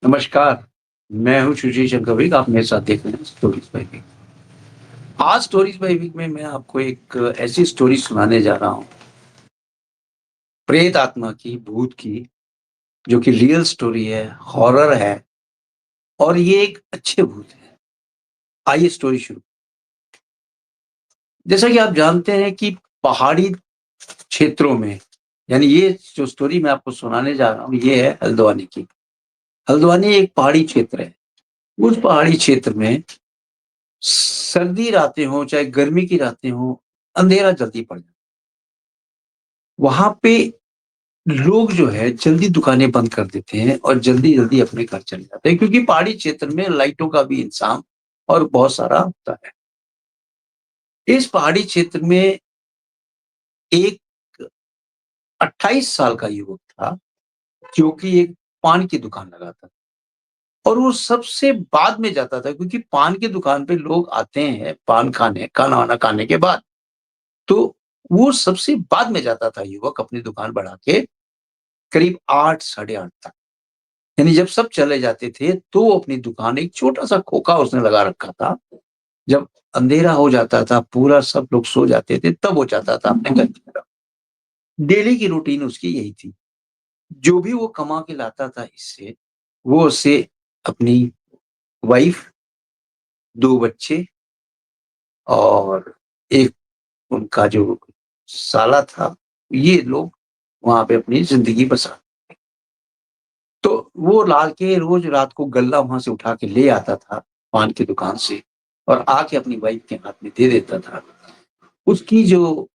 नमस्कार, मैं हूँ सुशील शंकर विक, आप मेरे साथ देख रहे हैं स्टोरीज़ बाय विक। आज स्टोरीज़ बाय विक में मैं आपको एक ऐसी स्टोरी सुनाने जा रहा हूँ, प्रेत आत्मा की, भूत की, जो कि रियल स्टोरी है, हॉरर है और ये एक अच्छे भूत हैं। आइए स्टोरी शुरू। जैसा कि आप जानते हैं कि पहाड़ी क्षेत्रों में यानी ये जो स्टोरी मैं आपको सुनाने जा रहा हूँ, ये है हल्द्वानी की। हल्द्वानी एक पहाड़ी क्षेत्र है। उस पहाड़ी क्षेत्र में सर्दी रातें हों, चाहे गर्मी की रातें हों, अंधेरा जल्दी पड़ जाता है। वहाँ पे लोग जो है जल्दी दुकानें बंद कर देते हैं और जल्दी-जल्दी अपने घर चले जाते हैं क्योंकि पहाड़ी क्षेत्र में लाइटों का भी इंतज़ाम और बहुत सारा होता है। इस पहाड़ी क्षेत्र में एक 28 साल का युवक था, जो कि एक पान की दुकान लगाता था और वो सबसे बाद में जाता था क्योंकि पान की दुकान पे लोग आते हैं पान खाने, खाना-वाना खाने के बाद। तो वो सबसे बाद में जाता था युवक अपनी दुकान बढ़ा के करीब 8 साढ़े 8 तक। यानी जब सब चले जाते थे, तो वो अपनी दुकान एक छोटा-सा खोखा उसने लगा रखा था। जब अंधेरा हो जाता था, पूरा सब लोग सो जाते थे, तब वो जाता था अपने घर की तरफ। डेली की रूटीन उसकी यही थी। जो भी वो कमा के लाता था इससे, वो उससे अपनी वाइफ, 2 बच्चे और एक उनका जो साला था, ये लोग वहाँ पे अपनी ज़िंदगी बसा तो वो ला के रोज़ रात को गल्ला वहाँ से उठा के ले आता था, पान की दुकान से और आके अपनी वाइफ के हाथ में दे देता था। उसकी जो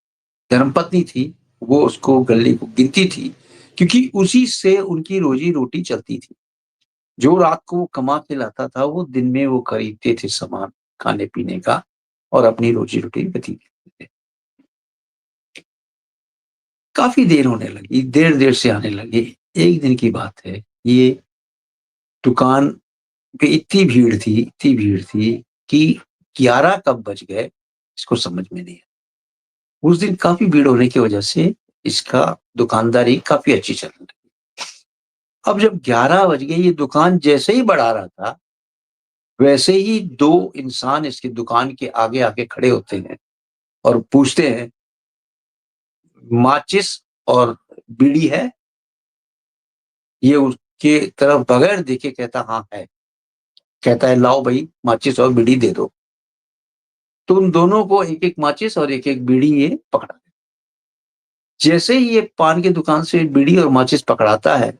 धर्मपत्नी थी, वो उसको गल्ले को गिनती थी, क्योंकि उसी से उनकी रोज़ी-रोटी चलती थी। जो रात को वो कमा के लाता था, वो दिन में वो खरीदते थे सामान खाने-पीने का और अपनी रोज़ी-रोटी व्यतीत करते थे। काफ़ी देर होने लगी, देर-देर से आने लगे। एक दिन की बात है, ये दुकान पे इतनी भीड़ थी कि 11 कब बज गए, इसको समझ में नहीं आया। उस दिन काफ़ी भीड़ होने की वजह से इसका दुकानदारी काफ़ी अच्छी चलने लगी। अब जब 11 बज गए, ये दुकान जैसे ही बढ़ा रहा था, वैसे ही 2 इंसान इसकी दुकान के आगे आके खड़े होते हैं और पूछते हैं, "माचिस और बीड़ी है?" ये उसके तरफ बगैर देखे कहता, "हाँ, है।" कहता है, "लाओ भई माचिस और बीड़ी दे दो।" तो उन दोनों को एक-एक माचिस और एक-एक बीड़ी ये पकड़ा। जैसे ही ये पान की दुकान से बीड़ी और माचिस पकड़ाता है,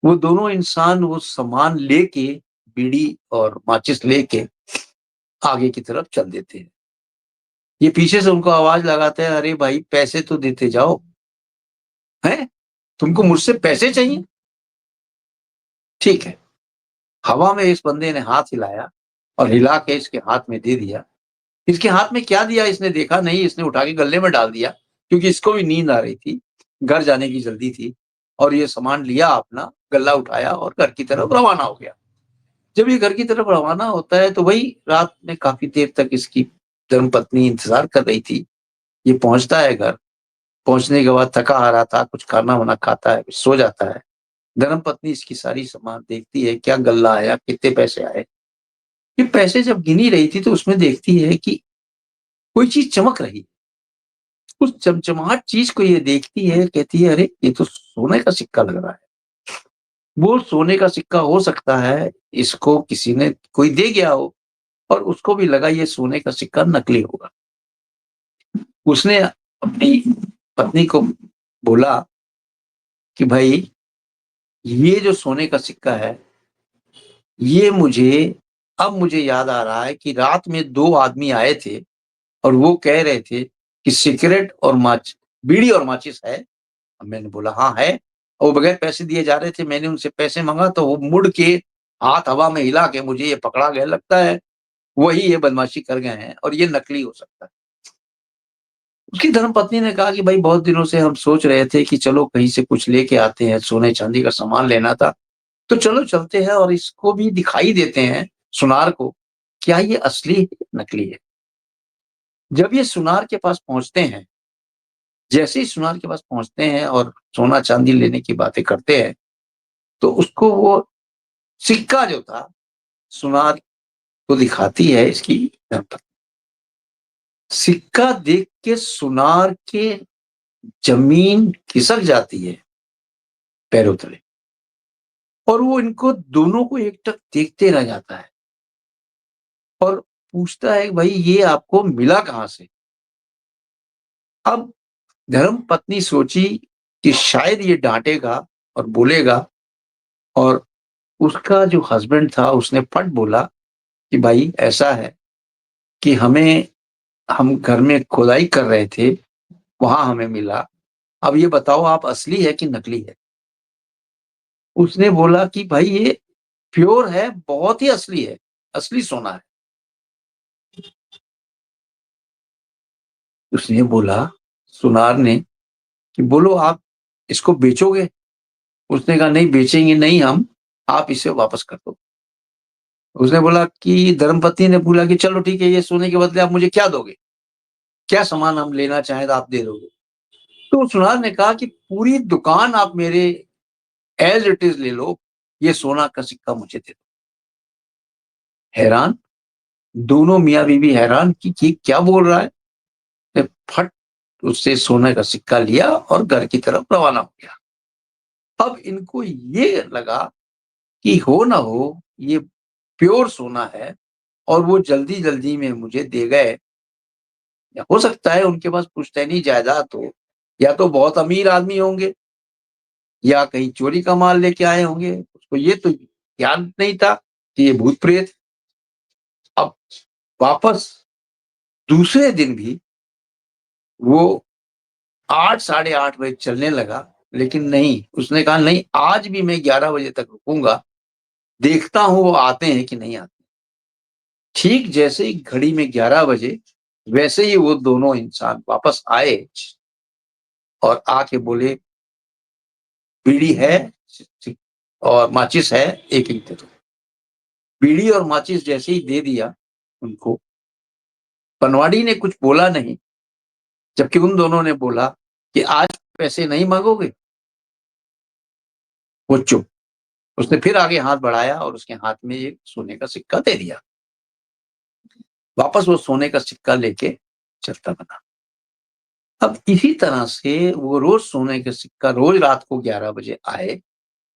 वो दोनों इंसान वो सामान लेके, बीड़ी और माचिस लेके आगे की तरफ चल देते हैं। ये पीछे से उनको आवाज़ लगाता है, "अरे भाई पैसे तो देते जाओ, हैं? तुमको मुझसे पैसे चाहिए?" ठीक है। हवा में इस बंदे ने हाथ हिलाया और हिला के इसके हाथ में दे दिया। इसके हाथ में क्या दिया इसने देखा नहीं, इसने उठा के गल्ले में डाल दिया, क्योंकि इसको भी नींद आ रही थी, घर जाने की जल्दी थी और ये सामान लिया अपना, गल्ला उठाया और घर की तरफ रवाना हो गया। जब ये घर की तरफ रवाना होता है तो वही रात में काफ़ी देर तक इसकी धर्मपत्नी इंतज़ार कर रही थी। ये पहुँचता है घर, पहुँचने के बाद थका-हारा था, कुछ खाना-वाना खाता है, सो जाता है। धर्मपत्नी इसकी सारी सामान देखती है, क्या गल्ला आया, कितने पैसे आए। ये पैसे जब गिन ही रही थी तो उसमें देखती है कि कोई चीज़ चमक रही। उस चमचमाहट चीज़ को ये देखती है, कहती है, "अरे! ये तो सोने का सिक्का लग रहा है।" वो सोने का सिक्का हो सकता है, इसको किसी ने कोई दे गया हो और उसको भी लगा ये सोने का सिक्का नकली होगा। उसने अपनी पत्नी को बोला कि, "भई, ये जो सोने का सिक्का है, ये मुझे याद आ रहा है कि रात में 2 आदमी आए थे और वो कह रहे थे कि सिगरेट और बीड़ी और माचिस है?" मैंने बोला, "हाँ, है।" और वो बगैर पैसे दिए जा रहे थे। मैंने उनसे पैसे माँगा तो वो मुड़ के हाथ हवा में हिला के मुझे ये पकड़ा गए। लगता है वही ये बदमाशी कर गए हैं और ये नकली हो सकता है। उसकी धर्मपत्नी ने कहा कि, "भई बहुत दिनों से हम सोच रहे थे कि चलो कहीं से कुछ लेके आते हैं, सोने-चांदी का सामान लेना था। तो चलो चलते हैं और इसको भी दिखाई देते हैं सुनार को, क्या ये असली है, नकली है?" जब ये सुनार के पास पहुँचते हैं, जैसे ही सुनार के पास पहुँचते हैं और सोना-चांदी लेने की बातें करते हैं, तो उसको वो सिक्का जो था, सुनार को दिखाती है इसकी धर्मपत्नी। सिक्का देख के सुनार के जमीन खिसक जाती है पैरों तले, और वो इनको दोनों को एकटक देखते रह जाता है और पूछता है, भाई ये आपको मिला कहाँ से? अब धर्मपत्नी सोची कि शायद ये डांटेगा और बोलेगा, और उसका जो हस्बैंड था उसने फट बोला कि भाई ऐसा है कि हम घर में खुदाई कर रहे थे, वहां हमें मिला। अब ये बताओ आप असली है कि नकली है? उसने बोला कि भाई ये प्योर है, बहुत ही असली है, असली सोना है। उसने बोला, सुनार ने, कि बोलो आप इसको बेचोगे? उसने कहा नहीं बेचेंगे नहीं हम, आप इसे वापस कर दो। उसने बोला कि धर्मपत्नी ने बोला कि चलो ठीक है, ये सोने के बदले आप मुझे क्या दोगे? क्या सामान हम लेना चाहें तो आप दे दोगे? तो सुनार ने कहा कि पूरी दुकान आप मेरे एज इट इज ले लो, ये सोना का सिक्का मुझे दे दो। हैरान, दोनों मियाँ बीवी हैरान कि ये क्या बोल रहा है। ने फट उससे सोने का सिक्का लिया और घर की तरफ रवाना हो गया। अब इनको ये लगा कि हो ना हो ये प्योर सोना है और वो जल्दी-जल्दी में मुझे दे गए। हो सकता है उनके पास पुश्तैनी जायदाद हो, या तो बहुत अमीर आदमी होंगे या कहीं चोरी का माल लेके आए होंगे। उसको ये तो ज्ञान नहीं था कि ये भूत-प्रेत। अब वापस दूसरे दिन भी वो 8 साढ़े 8 बजे चलने लगा, लेकिन नहीं, उसने कहा नहीं आज भी मैं 11 बजे तक रुकूँगा, देखता हूँ वो आते हैं कि नहीं आते। ठीक जैसे ही घड़ी में 11 बजे, वैसे ही वो दोनों इंसान वापस आए और आके बोले, बीड़ी है और माचिस है, एक-एक दे दो। बीड़ी और माचिस जैसे ही दे दिया उनको, पनवाड़ी ने कुछ बोला नहीं, जबकि उन दोनों ने बोला कि आज पैसे नहीं मांगोगे? वो चुप। उसने फिर आगे हाथ बढ़ाया और उसके हाथ में एक सोने का सिक्का दे दिया। वापस वो सोने का सिक्का लेके चलता बना। अब इसी तरह से वो रोज सोने का सिक्का रोज रात को 11 बजे आए,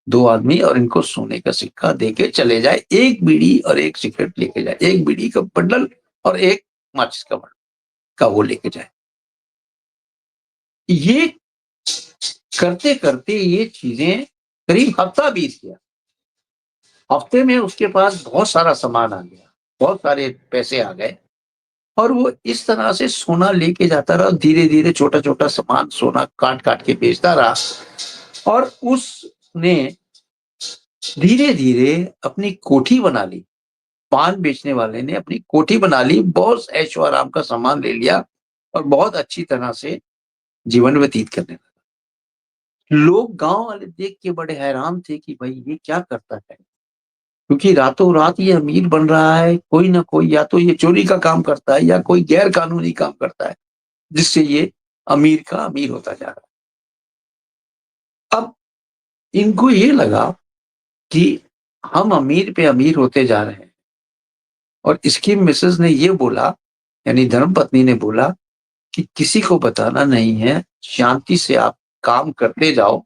2 आदमी, और इनको सोने का सिक्का देके चले जाए, 1 बीड़ी और 1 सिगरेट लेके जाए, 1 बीड़ी का बंडल और 1 माचिस का बंडल का वो लेके जाए। ये करते-करते ये चीज़ें करीब हफ्ता बीत गया। हफ्ते में उसके पास बहुत सारा सामान आ गया, बहुत सारे पैसे आ गए, और वो इस तरह से सोना लेके जाता रहा, धीरे-धीरे छोटा-छोटा सामान सोना काट-काट के बेचता रहा, और उसने धीरे-धीरे अपनी कोठी बना ली। पान बेचने वाले ने अपनी कोठी बना ली, बहुत ऐशो-आराम का सामान ले लिया और बहुत अच्छी तरह से जीवन व्यतीत करने लगा। लोग गाँव वाले देख के बड़े हैरान थे कि भाई ये क्या करता है? क्योंकि रातों-रात ये अमीर बन रहा है, कोई ना कोई या तो ये चोरी का काम करता है या कोई गैर कानूनी काम करता है, जिससे ये अमीर का अमीर होता जा रहा है। अब इनको ये लगा कि हम अमीर पे अमीर होते जा रहे हैं, और इसकी मिसेज़ ने ये बोला, यानी धर्मपत्नी ने बोला कि किसी को बताना नहीं है, शांति से आप काम करते जाओ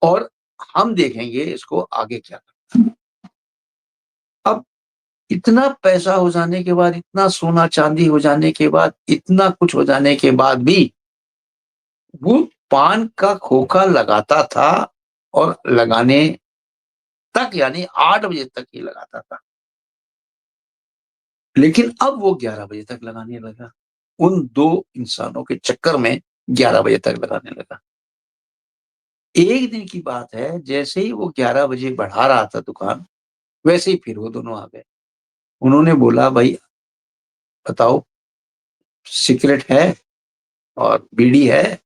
और हम देखेंगे इसको आगे क्या करना है। अब इतना पैसा हो जाने के बाद, इतना सोना-चांदी हो जाने के बाद, इतना कुछ हो जाने के बाद भी वो पान का खोखा लगाता था, और लगाने तक यानी 8 बजे तक ही लगाता था। लेकिन अब वो 11 बजे तक लगाने लगा। उन 2 इंसानों के चक्कर में 11 बजे तक लगाने लगा। एक दिन की बात है, जैसे ही वो 11 बजे बढ़ा रहा था दुकान, वैसे ही फिर वो दोनों आ गए। उन्होंने बोला, "भई बताओ, सिगरेट है और बीड़ी है,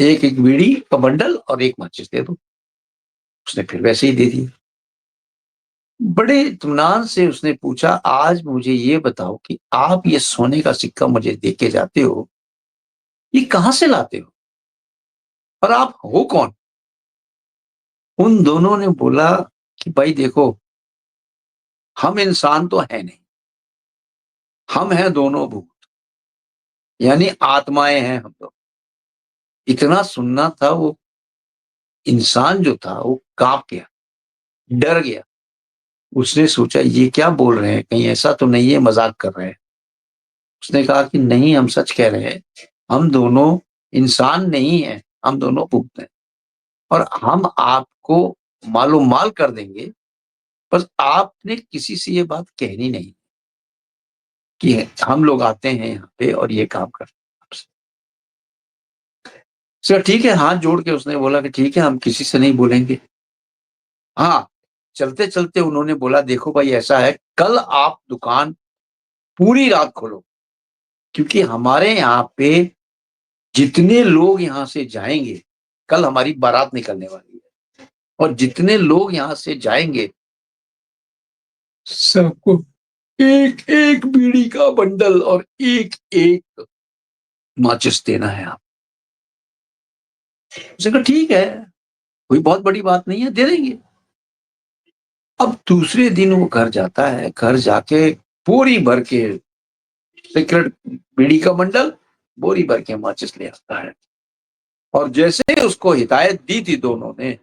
एक-एक बीड़ी का बंडल और 1 माचिस दे दो।" उसने फिर वैसे ही दे दिया। बड़े इत्मीनान से उसने पूछा, "आज मुझे ये बताओ कि आप ये सोने का सिक्का मुझे दे के जाते हो, ये कहाँ से लाते हो? और आप हो कौन?" उन दोनों ने बोला कि भाई देखो, हम इंसान तो हैं नहीं, हम हैं दोनों भूत, यानी आत्माएँ हैं हम लोग। इतना सुनना था, वो इंसान जो था वो काँप गया, डर गया। उसने सोचा ये क्या बोल रहे हैं, कहीं ऐसा तो नहीं है मज़ाक कर रहे हैं। उसने कहा कि नहीं, हम सच कह रहे हैं, हम दोनों इंसान नहीं हैं, हम दोनों भूत हैं और हम आपको मालो-माल कर देंगे, बस आपने किसी से ये बात कहनी नहीं कि हम लोग आते हैं यहाँ पे और ये काम करते हैं आपसे। चलो ठीक है, हाथ जोड़ के उसने बोला कि ठीक है, हम किसी से नहीं बोलेंगे। हाँ, चलते-चलते उन्होंने बोला देखो भाई ऐसा है, कल आप दुकान पूरी रात खोलो, क्योंकि हमारे यहाँ पे जितने लोग यहाँ से जाएँगे, कल हमारी बारात निकलने वाली है और जितने लोग यहाँ से जाएँगे, सबको एक-एक बीड़ी का बंडल और एक-एक माचिस देना है आप। उसने कहा ठीक है, कोई बहुत बड़ी बात नहीं है, दे देंगे। अब दूसरे दिन वो घर जाता है, घर जाके बोरी भर के सिगरेट, बीड़ी का बंडल, बोरी भर के माचिस ले आता है और जैसे ही उसको हिदायत दी थी दोनों ने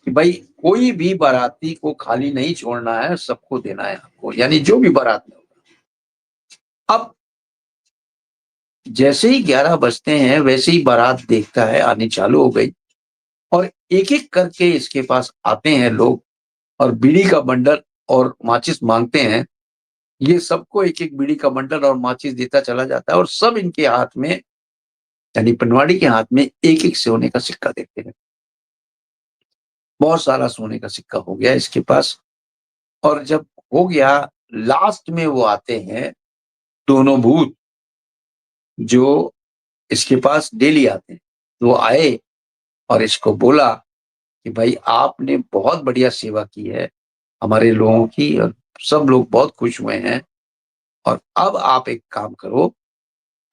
कि भाई कोई भी बाराती को खाली नहीं छोड़ना है, सबको देना है आपको, यानी जो भी बारात में होगा। अब जैसे ही 11 बजते हैं, वैसे ही बारात देखता है आनी चालू हो गई और एक-एक करके इसके पास आते हैं लोग और बीड़ी का बंडल और माचिस माँगते हैं। ये सबको एक-एक बीड़ी का बंडल और माचिस देता चला जाता है और सब इनके हाथ में, यानी पनवाड़ी के हाथ में एक-एक सोने का सिक्का देते हैं। बहुत सारा सोने का सिक्का हो गया इसके पास और जब हो गया, लास्ट में वो आते हैं, दोनों भूत जो इसके पास डेली आते हैं। तो वो आए और इसको बोला कि भाई आपने बहुत बढ़िया सेवा की है हमारे लोगों की और सब लोग बहुत खुश हुए हैं और अब आप एक काम करो,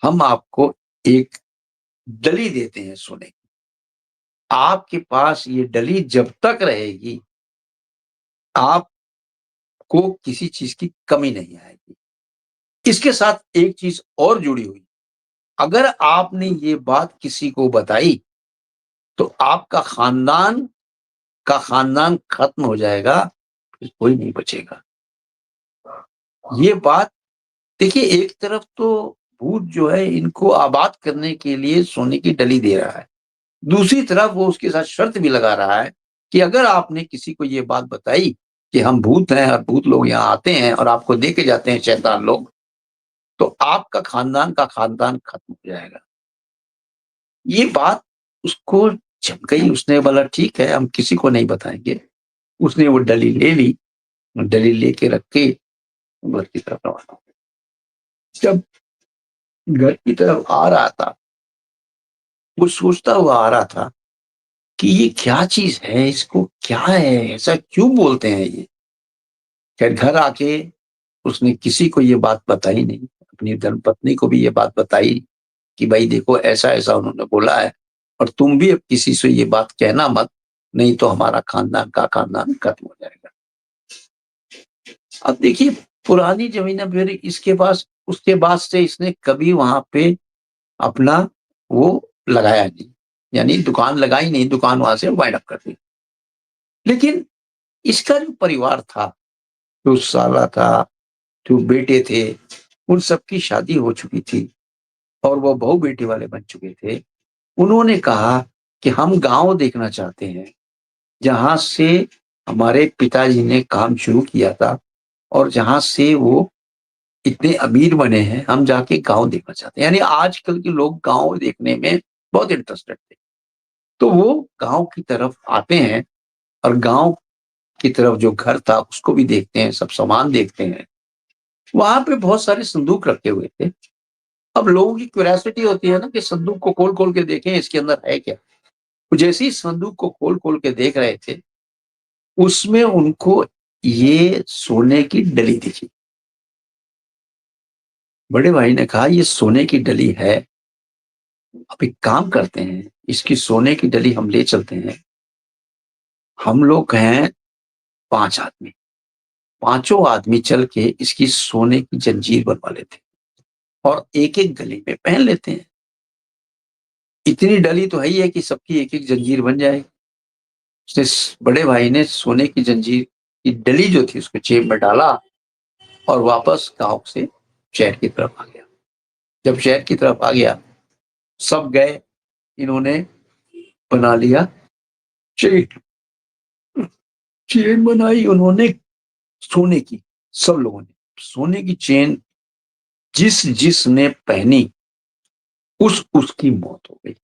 हम आपको एक डली देते हैं सोने की। आपके पास ये डली जब तक रहेगी, आपको किसी चीज़ की कमी नहीं आएगी। इसके साथ एक चीज़ और जुड़ी हुई, अगर आपने ये बात किसी को बताई, तो आपका खानदान खत्म हो जाएगा, फिर कोई नहीं बचेगा। ये बात देखिए, एक तरफ तो भूत जो है इनको आबाद करने के लिए सोने की डली दे रहा है। दूसरी तरफ वो उसके साथ शर्त भी लगा रहा है कि अगर आपने किसी को ये बात बताई कि हम भूत हैं और भूत लोग यहाँ आते हैं और आपको दे के जाते हैं शैतान लोग, तो आपका खानदान खत्म हो जाएगा। ये बात उसको जम गई, उसने बोला ठीक है, हम किसी को नहीं बताएँगे। उसने वो डली ले ली, डली लेके रख के घर की तरफ रवाना हो गया। जब घर की तरफ आ रहा था, वो सोचता हुआ आ रहा था कि ये क्या चीज़ है? इसको क्या है? ऐसा क्यों बोलते हैं ये? खैर घर आके उसने किसी को ये बात बताई नहीं, अपनी धर्मपत्नी को भी ये बात बताई कि भाई देखो ऐसा-ऐसा उन्होंने बोला है और तुम भी अब किसी से ये बात कहना मत, नहीं तो हमारा खानदान खत्म हो जाएगा। अब देखिए, पुरानी ज़मीन है, फिर इसके पास उसके बाद से इसने कभी वहाँ पे अपना वो लगाया नहीं, यानी दुकान लगाई नहीं, दुकान वहाँ से वाइंड अप कर दी। लेकिन इसका जो परिवार था, जो साला था, जो बेटे थे, उन सबकी शादी हो चुकी थी और वो बहू-बेटी वाले बन चुके थे। उन्होंने कहा कि हम गाँव देखना चाहते हैं, जहाँ से हमारे पिताजी ने काम शुरू किया था और जहाँ से वो इतने अमीर बने हैं, हम जाके गाँव देखना चाहते हैं। यानी आजकल के लोग गाँव देखने में बहुत इंटरेस्टेड थे। तो वो गाँव की तरफ आते हैं और गाँव की तरफ जो घर था उसको भी देखते हैं, सब सामान देखते हैं। वहाँ पे बहुत सारे संदूक रखे हुए थे। अब लोगों की क्यूरियोसिटी होती है ना कि संदूक को खोल-खोल के देखें इसके अंदर है क्या? तो जैसे ही संदूक को खोल-खोल के देख रहे थे, उसमें उनको ये सोने की डली दिखी। बड़े भाई ने कहा ये सोने की डली है, अब एक काम करते हैं, इसकी सोने की डली हम ले चलते हैं। हम लोग हैं 5 आदमी। पाँचों आदमी चल के इसकी सोने की जंजीर बनवा लेते हैं और एक-एक गले में पहन लेते हैं। इतनी डली तो है ही है कि सबकी एक-एक जंजीर बन जाएगी। उसने स बड़े भाई ने सोने की जंजीर की डली जो थी उसको जेब में डाला और वापस गाँव से शहर की तरफ आ गया। जब शहर की तरफ आ गया, सब गए, इन्होंने बना लिया चेन। चेन बनाई उन्होंने सोने की, सब लोगों ने। सोने की चेन जिसने पहनी, उसकी मौत हो गई।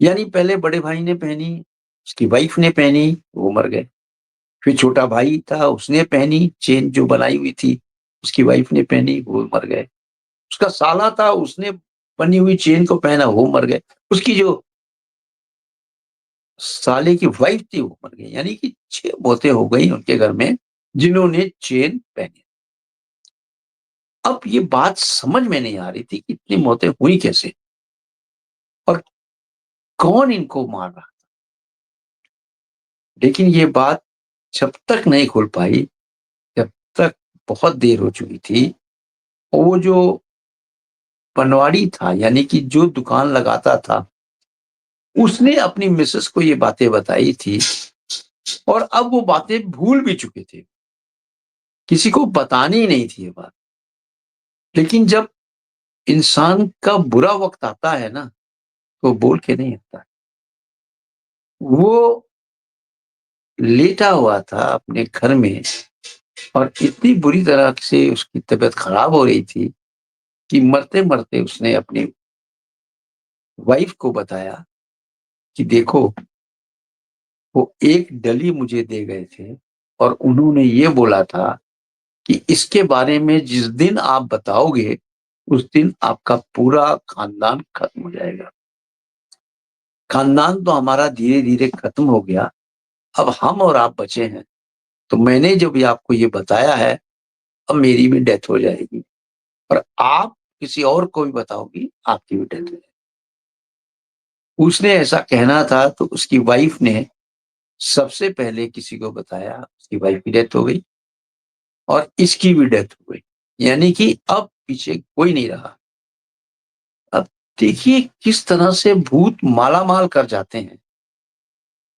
यानी पहले बड़े भाई ने पहनी, उसकी वाइफ ने पहनी, वो मर गए। फिर छोटा भाई था, उसने पहनी चेन जो बनाई हुई थी, उसकी वाइफ ने पहनी, वो मर गए। उसका साला था, उसने बनी हुई चेन को पहना, वो मर गए। उसकी जो साले की वाइफ थी, वो मर गई। यानी कि 6 मौतें हो गई उनके घर में, जिन्होंने चेन पहनी। अब ये बात समझ में नहीं आ रही थी कि इतनी मौतें हुई कैसे और कौन इनको मार रहा। लेकिन ये बात जब तक नहीं खुल पाई, जब तक बहुत देर हो चुकी थी, और वो जो पनवाड़ी था, यानी कि जो दुकान लगाता था, उसने अपनी मिसेस को ये बातें बताई थी और अब वो बातें भूल भी चुके थे। किसी को बतानी ही नहीं थी ये बात। लेकिन जब इंसान का बुरा वक़्त आता है ना, तो बोल के नहीं आता है। वो लेटा हुआ था अपने घर में और इतनी बुरी तरह से उसकी तबीयत खराब हो रही थी कि मरते-मरते उसने अपनी वाइफ को बताया कि देखो, वो एक डली मुझे दे गए थे और उन्होंने ये बोला था कि इसके बारे में जिस दिन आप बताओगे, उस दिन आपका पूरा खानदान खत्म हो जाएगा। खानदान तो हमारा धीरे-धीरे खत्म हो गया, अब हम और आप बचे हैं। तो मैंने जब ये आपको ये बताया है, अब मेरी भी डेथ हो जाएगी और आप किसी और को भी बताओगी, आपकी भी डेथ हो जाएगी। उसने ऐसा कहना था तो उसकी वाइफ ने सबसे पहले किसी को बताया, उसकी वाइफ की डेथ हो गई और इसकी भी डेथ हो गई। यानी कि अब पीछे कोई नहीं रहा। अब देखिए किस तरह से भूत मालामाल कर जाते हैं,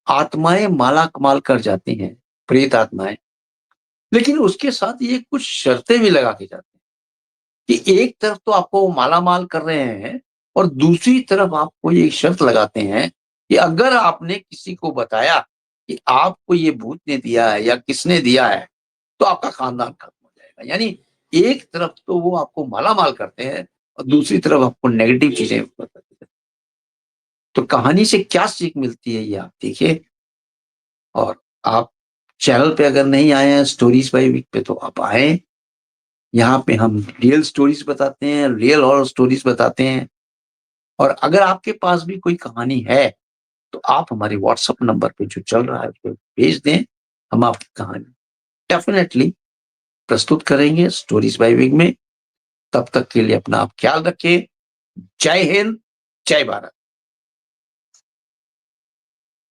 आत्माएँ माला-माल कर जाती हैं, प्रेत आत्माएँ। लेकिन उसके साथ ये कुछ शर्तें भी लगा के जाते हैं कि एक तरफ तो आपको वो मालामाल कर रहे हैं और दूसरी तरफ आपको ये शर्त लगाते हैं कि अगर आपने किसी को बताया कि आपको ये भूत ने दिया है या किसने दिया है, तो आपका खानदान खत्म हो जाएगा। यानी एक तरफ तो वो आपको मालामाल करते हैं और दूसरी तरफ आपको नेगेटिव चीज़ें बताते हैं। तो कहानी से क्या सीख मिलती है ये आप देखिए और आप चैनल पे अगर नहीं आए हैं स्टोरीज़ बाय वीक पे तो आप आएँ। यहाँ पे हम रियल स्टोरीज़ बताते हैं, रियल हॉरर स्टोरीज़ बताते हैं और अगर आपके पास भी कोई कहानी है, तो आप हमारे व्हाट्सएप नंबर पे जो चल रहा है उसपे भेज दें, हम आपकी कहानी डेफ़िनेटली प्रस्तुत करेंगे स्टोरीज़ बाय विग में। तब तक के लिए अपना आप ख्याल रखिए। जय हिंद, जय भारत।